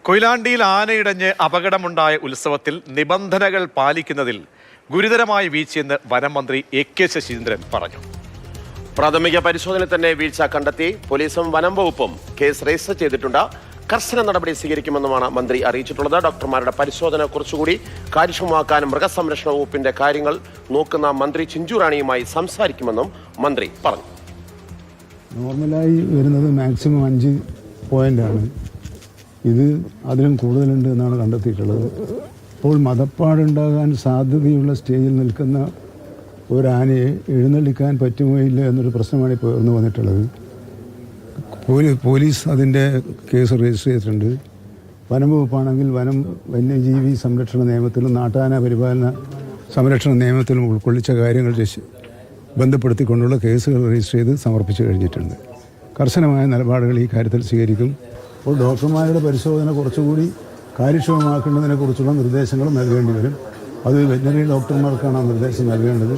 കൊയിലാണ്ടിയിൽ ആനയിടഞ്ഞ് അപകടമുണ്ടായ ഉത്സവത്തിൽ നിബന്ധനകൾ പാലിക്കുന്നതിൽ ഗുരുതരമായ വീഴ്ചയെന്ന് വനം മന്ത്രി എ.കെ. ശശീന്ദ്രൻ പറഞ്ഞു. പ്രാഥമിക പരിശോധനയിൽ തന്നെ വീഴ്ച കണ്ടെത്തി പോലീസും വനം വകുപ്പും കേസ് രജിസ്റ്റർ ചെയ്തിട്ടുണ്ട്. കർശന നടപടി സ്വീകരിക്കുമെന്നുമാണ് മന്ത്രി അറിയിച്ചിട്ടുള്ളത്. ഡോക്ടർമാരുടെ പരിശോധന കുറച്ചുകൂടി കാര്യക്ഷമമാക്കാനും മൃഗസംരക്ഷണ വകുപ്പിന്റെ കാര്യങ്ങൾ നോക്കുന്ന മന്ത്രി ചിഞ്ചു റാണിയുമായി സംസാരിക്കുമെന്നും മന്ത്രി പറഞ്ഞു. നോർമലായി വരുന്നത് മാക്സിമം 5 പോയിന്റാണ്. ഇത് അതിലും കൂടുതലുണ്ട് എന്നാണ് കണ്ടെത്തിയിട്ടുള്ളത്. അപ്പോൾ മതപ്പാടുണ്ടാകാൻ സാധ്യതയുള്ള സ്റ്റേജിൽ നിൽക്കുന്ന ഒരാനയെ എഴുന്നള്ളിക്കാൻ പറ്റുമോ ഇല്ല എന്നൊരു പ്രശ്നമാണ് ഇപ്പോൾ ഉയർന്നു വന്നിട്ടുള്ളത്. പോലീസ് അതിൻ്റെ കേസ് രജിസ്റ്റർ ചെയ്തിട്ടുണ്ട്. വനം വകുപ്പാണെങ്കിൽ വന്യജീവി സംരക്ഷണ നിയമത്തിലും നാട്ടാന പരിപാലന സംരക്ഷണ നിയമത്തിലും ഉൾക്കൊള്ളിച്ച കാര്യങ്ങൾ ബന്ധപ്പെടുത്തിക്കൊണ്ടുള്ള കേസുകൾ രജിസ്റ്റർ ചെയ്ത് സമർപ്പിച്ചു കഴിഞ്ഞിട്ടുണ്ട്. കർശനമായ നിലപാടുകൾ ഈ കാര്യത്തിൽ സ്വീകരിക്കും. അപ്പോൾ ഡോക്ടർമാരുടെ പരിശോധന കുറച്ചുകൂടി കാര്യക്ഷമമാക്കേണ്ടതിനെക്കുറിച്ചുള്ള നിർദ്ദേശങ്ങൾ നൽകേണ്ടി വരും. അത് വെറ്ററിനറി ഡോക്ടർമാർക്കാണ് ആ നിർദ്ദേശം നൽകേണ്ടത്.